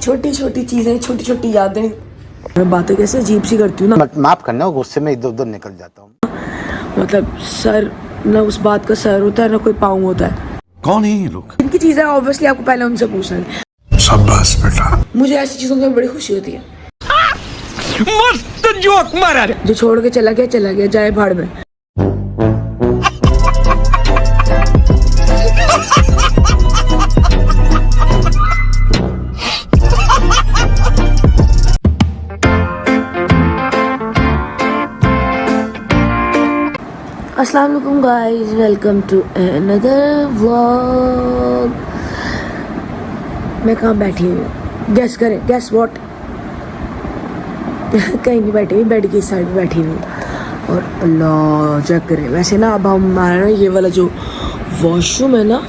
छोटी छोटी चीजें, छोटी छोटी यादें। मैं बातें कैसे अजीब सी करती हूँ ना, माफ करना, गुस्से में इधर उधर निकल जाता हूँ। मतलब सर ना उस बात का सर होता है ना कोई पाँव होता है। कौन है ये लोग? इनकी चीजें ऑब्वियसली आपको पहले उनसे पूछना है। शाबाश बेटा। मुझे ऐसी चीजों में बड़ी खुशी होती है। मस्त जोक मारा रे। जो छोड़ के चला गया जाए भाड़ में। अस्सलाम वालेकुम guys, welcome to another vlog. मैं कहाँ बैठी हूँ? गेस करें, गेस व्हाट? कहीं नहीं बैठी हुई, बेड की साइड में बैठी हुई और अल्लाह चेक करें। वैसे ना अब हमारा ना ये वाला जो वॉशरूम है ना,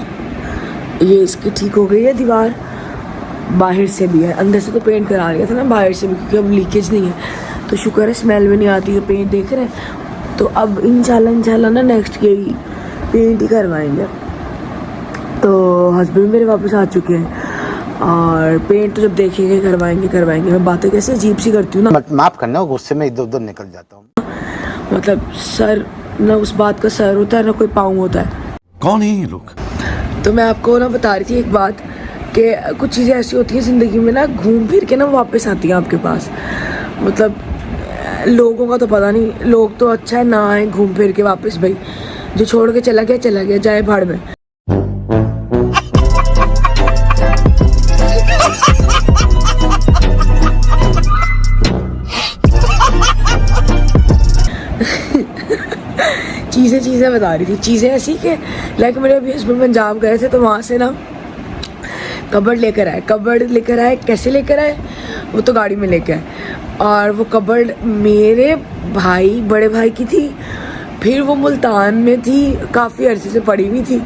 ये इसकी ठीक हो गई है दीवार, बाहर से भी है, अंदर से तो पेंट करा लिया था ना, बाहर से भी, क्योंकि अब लीकेज नहीं है तो शुक्र है, स्मेल भी नहीं आती है। पेंट देख रहे हैं, तो अब इंशाल्लाह ना नेक्स्ट यही पेंट ही करवाएंगे। तो हस्बैंड मेरे वापस आ चुके हैं और पेंट तो जब देखेंगे करवाएंगे। मैं बातें कैसे अजीब सी करती हूँ ना, माफ करना, गुस्से में इधर उधर निकल जाता हूँ। मतलब सर ना उस बात का सर होता है ना कोई पाँव होता है। कौन है ये लोग? तो मैं आपको ना बता रही थी एक बात कि कुछ चीज़ें ऐसी होती हैं ज़िंदगी में ना, घूम फिर के ना वापस आती हैं आपके पास। मतलब लोगों का तो पता नहीं, लोग तो अच्छा है ना आए घूम फिर के वापस। भाई जो छोड़ के चला गया जाए भाड़ में। चीज़ें बता रही थी, चीज़ें ऐसी कि लाइक मेरे अभी हस्बैंड पंजाब गए थे तो वहाँ से ना कबर्ड लेकर आए। कैसे लेकर आए? वो तो गाड़ी में लेके आए, और वो कबर्ड मेरे बड़े भाई की थी, फिर वो मुल्तान में थी, काफ़ी अरसे से पड़ी हुई थी,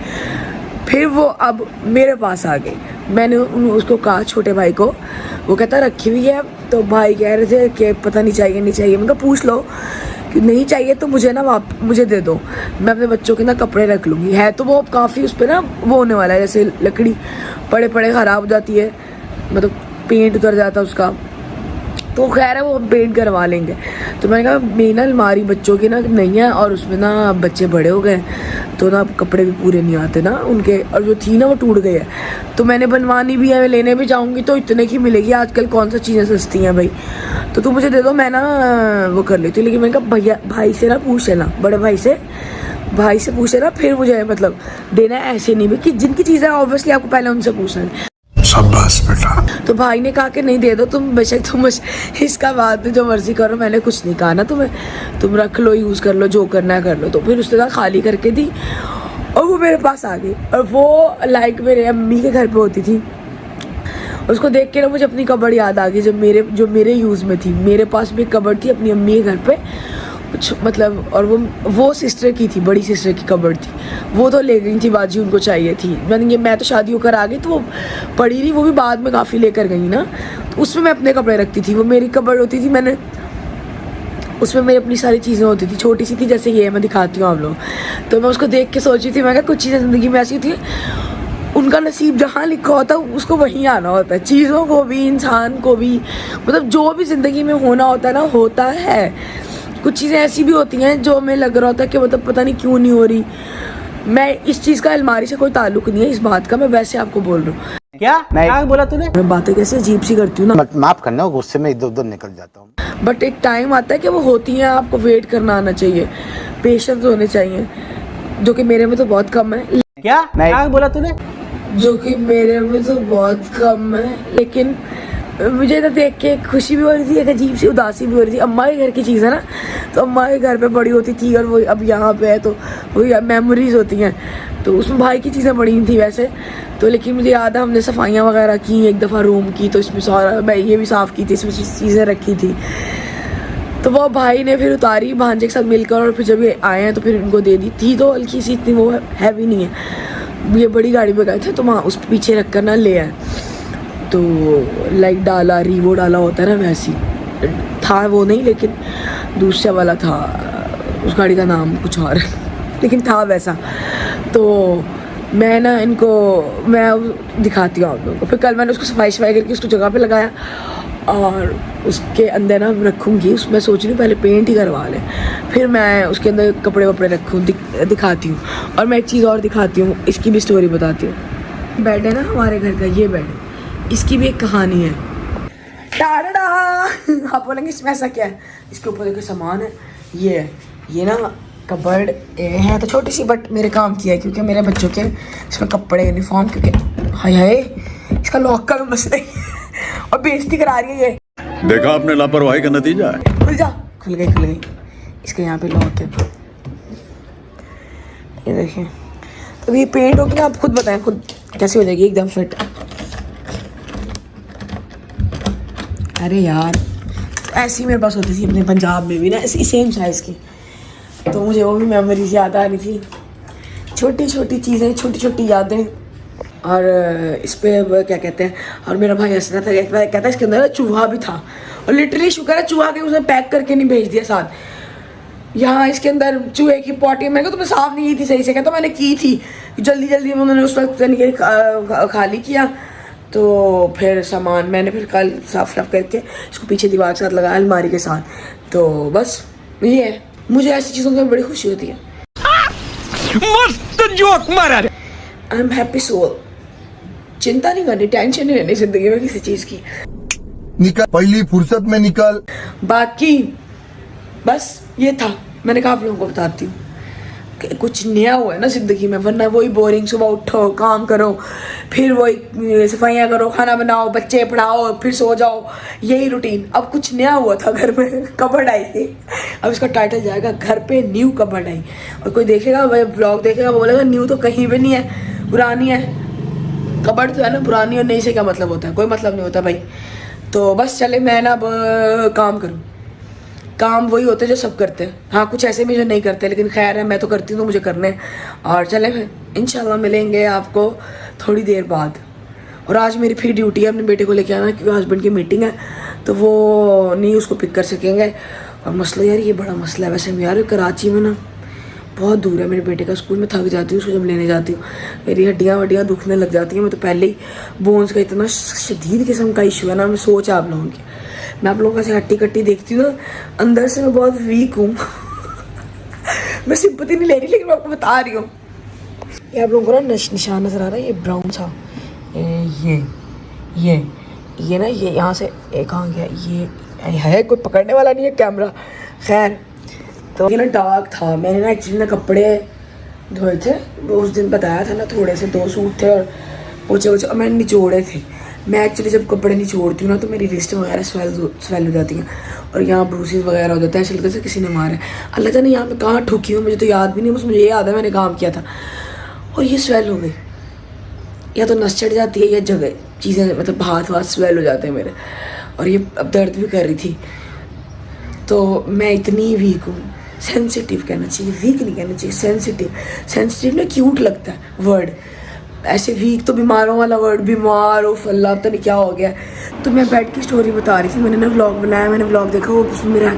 फिर वो अब मेरे पास आ गई। मैंने उसको कहा, छोटे भाई को, वो कहता रखी हुई है। तो भाई कह रहे थे कि पता नहीं चाहिए। मैंने कहा पूछ लो कि नहीं चाहिए तो मुझे दे दो, मैं अपने बच्चों के ना कपड़े रख लूँगी। है तो वो काफ़ी उस पर ना वो होने वाला है, जैसे लकड़ी पड़े ख़राब हो जाती है, मतलब पेंट उतर जाता है उसका, तो खैर है वो हम पेंट करवा लेंगे। तो मैंने कहा मेरी ना अलमारी बच्चों की ना नहीं है, और उसमें ना बच्चे बड़े हो गए तो ना कपड़े भी पूरे नहीं आते ना उनके, और जो थी ना वो टूट गई है। तो मैंने बनवानी भी है, मैं लेने भी जाऊँगी तो इतने की मिलेगी, आजकल कौन सा चीज़ें सस्ती हैं भाई। तो तू मुझे दे दो, मैं ना वो कर लेती हूँ। लेकिन मैंने कहा भाई से ना पूछ लेना, बड़े भाई से पूछ लेना, फिर मुझे मतलब देना है। ऐसे नहीं भाई कि जिनकी चीज़ें ऑब्वियसली आपको पहले उनसे पूछना है। शाबाश बेटा। तो भाई ने कहा कि नहीं दे दो, तुम बेशक तुम इसका बाद में जो मर्जी करो, मैंने कुछ नहीं कहा ना तुम्हें, तुम रख लो, यूज़ कर लो, जो करना है कर लो। तो फिर उसने कहा खाली करके दी और वो मेरे पास आ गई, और वो लाइक मेरे अम्मी के घर पे होती थी। उसको देख के ना मुझे अपनी कबर्ड याद आ गई, जो मेरे यूज़ में थी। मेरे पास भी कबर्ड थी अपनी अम्मी के घर पे, मतलब, और वो सिस्टर की थी, बड़ी सिस्टर की कबर्ड थी, वो तो ले गई थी बाजी, उनको चाहिए थी। मैं तो शादी होकर आ गई तो वो पड़ी रही, वो भी बाद में काफ़ी लेकर गई ना, तो उसमें मैं अपने कपड़े रखती थी। वो मेरी कबर्ड होती थी, मैंने उसमें मेरी अपनी सारी चीज़ें होती थी, छोटी सी थी, जैसे ये मैं दिखाती हूँ आप लोग। तो मैं उसको देख के सोची थी, मैं कहा कुछ चीज़ें ज़िंदगी में ऐसी थी, उनका नसीब जहाँ लिखा होता है उसको वहीं आना होता है। चीज़ों को भी, इंसान को भी, मतलब जो भी ज़िंदगी में होना होता है ना, होता है। कुछ चीज़ें ऐसी भी होती हैं जो हमें लग रहा होता है कि मतलब पता नहीं क्यों नहीं हो रही। मैं इस चीज़ का अलमारी से कोई ताल्लुक नहीं है इस बात का, मैं वैसे आपको बोल रहा हूँ। क्या बोला तूने? मैं बातें कैसे अजीब सी करती हूँ ना, माफ करना, गुस्से में इधर उधर निकल जाता हूँ। बट एक टाइम आता है कि वो होती हैं, आपको वेट करना आना चाहिए, पेशेंस होने चाहिए, जो कि मेरे में तो बहुत कम है। क्या बोला तूने? जो कि मेरे में तो बहुत कम है, लेकिन मुझे तो देख के खुशी भी हो रही थी, एक अजीब सी उदासी भी हो रही थी। अम्मा के घर की चीज़ है ना, तो अम्मा के घर पे बड़ी होती थी, और वो अब यहाँ पे है तो वही मेमोरीज होती हैं। तो उसमें भाई की चीज़ें बड़ी थी वैसे तो, लेकिन मुझे याद है हमने सफाइयाँ वगैरह की एक दफ़ा रूम की, तो इसमें सारा मैं ये भी साफ़ की थी, इसमें चीज़ें रखी थी। तो वो भाई ने फिर उतारी भांजे के साथ मिलकर, और फिर जब ये आए हैं तो फिर उनको दे दी थी। तो हल्की सी, इतनी वो हैवी नहीं है। ये बड़ी गाड़ी में गए थे तो वहाँ उस पीछे रख कर ना ले आए, तो लाइक डाला, रीवो डाला होता है ना, वैसी था वो नहीं, लेकिन दूसरा वाला था, उस गाड़ी का नाम कुछ और लेकिन था वैसा। तो मैं ना इनको मैं दिखाती हूँ आप लोगों को। फिर कल मैंने उसको सफाई करके उसको जगह पे लगाया और उसके अंदर ना रखूँगी। उसमें सोच रही हूँ पहले पेंट ही करवा लें, फिर मैं उसके अंदर कपड़े वपड़े रखूँ, दिखाती हूँ। और मैं एक चीज़ और दिखाती हूँ, इसकी भी स्टोरी बताती हूँ। बेड है ना हमारे घर का, ये बेड, इसकी भी एक कहानी है। टाडा आप बोलेंगे इसमें ऐसा क्या है? इसके ऊपर देखो सामान है, ये ना कबर्ड है तो छोटी सी, बट मेरे काम की है क्योंकि मेरे बच्चों के इसमें कपड़े यूनिफॉर्म, क्योंकि हाय इसका लॉक का बस नहीं और बेइज्जती करा रही है ये। देखा आपने लापरवाही का नतीजा है। खुल गई इसके यहाँ पे लॉक है, ये देखिए। तो ये पेंट होगी ना, आप खुद बताएं खुद कैसे हो जाएगी एकदम फिट। अरे यार ऐसी मेरे पास होती थी अपने पंजाब में भी ना, ऐसी सेम साइज़ की, तो मुझे वो भी मेमोरीज याद आ रही थी। छोटी छोटी चीज़ें, छोटी छोटी यादें। और इस पर क्या कहते हैं, और मेरा भाई हंस रहा था, कहता है इसके अंदर चूहा भी था, और लिटरली शुक्र है चूहा के उसने पैक करके नहीं भेज दिया साथ। यहाँ इसके अंदर चूहे की पॉटी, मैंने कहा तुमने साफ़ नहीं की थी सही से, कहता मैंने की थी, जल्दी जल्दी में उन्होंने उस वक्त खाली किया। तो फिर सामान मैंने फिर कल साफ करके इसको पीछे दीवार के साथ लगाया, अलमारी के साथ। तो बस ये है, मुझे ऐसी चीज़ों में बड़ी खुशी होती है। मस्त जोक मारा। I am happy soul. चिंता नहीं करनी, टेंशन नहीं लेनी जिंदगी में किसी चीज़ की। निकल पहली फुर्सत में निकल। बाकी बस ये था, मैंने कहा आप लोगों को बताती हूँ कि कुछ नया हुआ है ना ज़िंदगी में, वरना वही बोरिंग, सुबह उठो काम करो, फिर वही सफाइयाँ करो, खाना बनाओ, बच्चे पढ़ाओ, फिर सो जाओ, यही रूटीन। अब कुछ नया हुआ था घर में, कबर्ड आई थी। अब इसका टाइटल जाएगा घर पे न्यू कबर्ड आई। और कोई देखेगा भाई ब्लॉग देखेगा, वो बोलेगा न्यू तो कहीं भी नहीं है, पुरानी है। कबर्ड तो है ना, पुरानी और नई से क्या मतलब होता है? कोई मतलब नहीं होता भाई। तो बस चले मैं ना अब काम करूँ। काम वही होते हैं जो सब करते हैं, हाँ कुछ ऐसे भी जो नहीं करते, लेकिन खैर है मैं तो करती हूँ तो मुझे करने हैं। और चले फिर इंशाल्लाह मिलेंगे आपको थोड़ी देर बाद। और आज मेरी फिर ड्यूटी है अपने बेटे को लेके आना, क्योंकि हस्बैंड की मीटिंग है तो वो नहीं उसको पिक कर सकेंगे। और मसला यार ये बड़ा मसला है वैसे यार, कराची में ना बहुत दूर है मेरे बेटे का स्कूल। मैं थक जाती हूँ उसको जब लेने जाती हूँ, मेरी हड्डियाँ दुखने लग जाती हैं। मैं तो पहले ही बोन्स का इतना शदीद किस्म का इशू है ना, मैं सोच आप लोगों की, मैं आप लोगों का हट्टी कट्टी देखती हूँ ना, अंदर से मैं बहुत वीक हूँ। मैं सिंपैथी नहीं ले रही, लेकिन मैं आपको बता रही हूँ। ये आप लोगों को ना निशान नज़र आ रहा है, ये ब्राउन सा, ये ना, ये यहाँ से एक आ गया, ये है कोई पकड़ने वाला नहीं है कैमरा। खैर तो ये ना डार्क था, मैंने ना एक्चुअली ना कपड़े धोए थे, वो उस दिन बताया था ना, थोड़े से 2 सूट थे और पोछे और मैंने निचोड़े थे। मैं एक्चुअली जब कपड़े निचोड़ती हूँ ना तो मेरी रिस्ट वगैरह स्वेल हो जाती हैं और यहाँ ब्रूसेस वगैरह हो जाते हैं, ऐसे लगता है किसी ने मारा है। अल्लाह जाने यहाँ पे कहाँ ठुकी हूँ, मुझे तो याद भी नहीं, बस मुझे ये याद है मैंने काम किया था। और ये स्वेल हो गई, या तो नस चढ़ जाती है या जगह चीज़ें, मतलब हाथ स्वेल हो जाते हैं मेरे। और ये अब दर्द भी कर रही थी। तो मैं इतनी वीक हूँ, सेंसिटिव कहना चाहिए, वीक नहीं कहना चाहिए, सेंसिटिव ना क्यूट लगता है वर्ड, ऐसे वीक तो बीमारों वाला वर्ड, बीमार हो अल्लाह पता नहीं क्या हो गया। तो मैं बेड की स्टोरी बता रही थी, मैंने ना व्लॉग बनाया, मैंने व्लॉग देखा, वो उसमें मेरा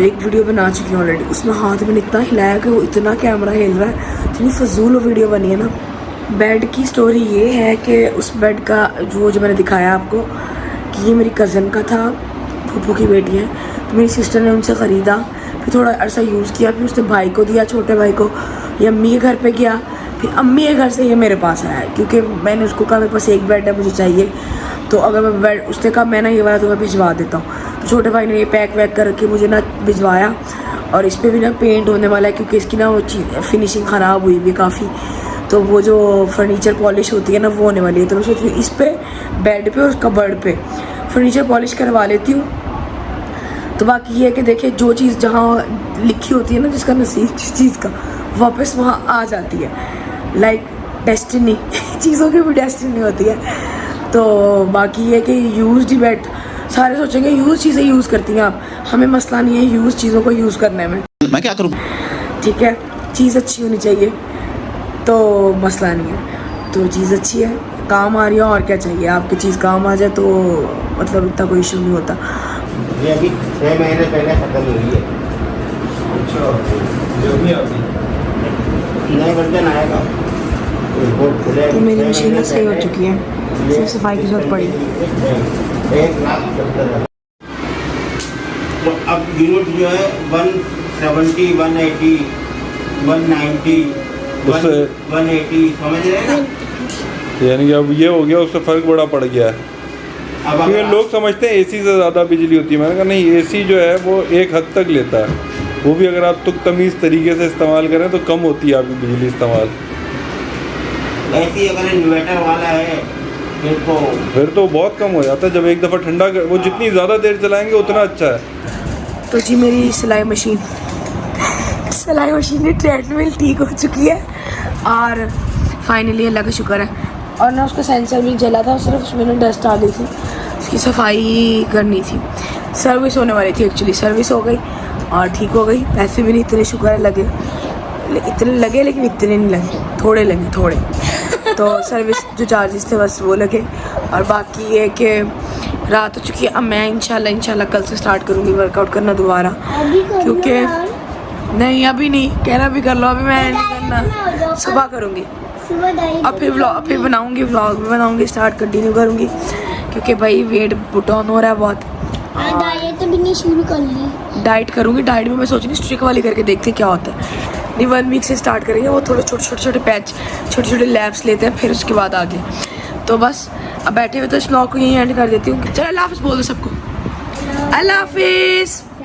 एक वीडियो बना चुकी हूँ ऑलरेडी। उसमें हाथ मैंने इतना हिलाया कि वो इतना कैमरा हिल रहा है, इतनी फजूल वो वीडियो बनी है ना। बेड की स्टोरी ये है कि उस बेड का जो मैंने दिखाया आपको कि ये मेरी कज़न का था, फूफू की बेटी है, तो मेरी सिस्टर ने उनसे ख़रीदा, फिर थोड़ा अरसा यूज़ किया, फिर उसने भाई को दिया, छोटे भाई को, ये अम्मी के घर पे गया, फिर अम्मी के घर से ये मेरे पास आया, क्योंकि मैंने उसको कहा मेरे पास एक बेड है मुझे चाहिए, तो अगर मैं बेड, उसने कहा मैं ना ये वाला तुम्हें भिजवा देता हूँ। तो छोटे भाई ने ये पैक वैक करके मुझे ना भिजवाया। और इस पर भी ना पेंट होने वाला है, क्योंकि इसकी ना वो चीज़ फिनिशिंग ख़राब हुई हुई काफ़ी, तो वो जो फर्नीचर पॉलिश होती है ना वो होने वाली है। तो मैं सोच रही हूँ इस पर बेड पे और कबर्ड पे फर्नीचर पॉलिश करवा लेती हूँ। तो बाकी ये है कि देखिए जो चीज़ जहाँ लिखी होती है ना, जिसका नसीब जिस चीज़ का, वापस वहाँ आ जाती है, लाइक डेस्टिनी। चीज़ों की भी डेस्टिनी होती है। तो बाकी ये कि यूज़ ही बेड, सारे सोचेंगे यूज़ चीज़ें यूज़ करती हैं आप, हमें मसला नहीं है यूज़ चीज़ों को यूज़ करने में। मैं क्या करूँ? ठीक है, चीज़ अच्छी होनी चाहिए तो मसला नहीं है, तो चीज़ अच्छी है, काम आ रही है, और क्या चाहिए, आपकी चीज़ काम आ जाए तो मतलब इतना कोई इशू नहीं होता। ये अभी 6 महीने पहले ख़त्म हुई है। अच्छा, जो भी अभी नए वर्जन आएगा। तो मेरी मशीन ना सही हो चुकी है, सिर्फ सफाई की जरूरत पड़ी। 1,70,000। तो अब यूनिट जो है 170, 180, 190, उससे- 180 समझ रहे हैं ना। यानी कि अब ये हो गया, उससे फ़र्क बड़ा पड़ गया है। अब क्योंकि अगर लोग समझते हैं एसी से ज़्यादा बिजली होती है। मैंने कहा नहीं, एसी जो है वो एक हद तक लेता है, वो भी अगर आप तुक तमीज़ तरीके से इस्तेमाल करें तो कम होती है आपकी बिजली इस्तेमाल। ऐसी अगर इन्वर्टर वाला है फिर तो बहुत कम हो जाता है। जब एक दफ़ा ठंडा कर, वो जितनी ज़्यादा देर चलाएंगे उतना अच्छा है। तो जी मेरी सिलाई मशीन की ट्रेडमिल ठीक हो चुकी है और फाइनली अल्लाह का शुक्र है। और ना उसका सेंसर भी जला था, सिर्फ उसमें ना डस्ट आ गई थी, उसकी सफाई करनी थी। सर्विस होने वाली थी, एक्चुअली सर्विस हो गई और ठीक हो गई। पैसे भी नहीं इतने शुक्र है लगे, लेकिन इतने नहीं लगे, थोड़े लगे थोड़े। तो सर्विस जो चार्जेस थे बस वो लगे। और बाकी ये कि रात हो चुकी है, अब मैं इंशाल्लाह कल से स्टार्ट करूँगी वर्कआउट करना दोबारा, क्योंकि नहीं अभी नहीं, कहना भी कर लो, अभी मैं नहीं करना, सुबह करूँगी। अब फिर बनाऊँगी व्लॉग भी बनाऊँगी, स्टार्ट कंटिन्यू करूँगी, क्योंकि भाई वेट पुट ऑन हो रहा है बहुत। डाइट भी नहीं शुरू कर ली। डाइट करूँगी, डाइट में मैं सोच रही हूँ स्ट्रिक वाली करके देखते क्या होता है। नहीं 1 वीक से स्टार्ट करेंगे, वो थोड़े छोटे पैच छोटे लैब्स लेते हैं, फिर उसके बाद आगे। तो बस अब बैठे हुए तो इस व्लॉग को यहीं एंड कर देती हूँ। चलो अल्लाह हाफ़िज़ बोल दो सबको, अल्लाह हाफ़िज़।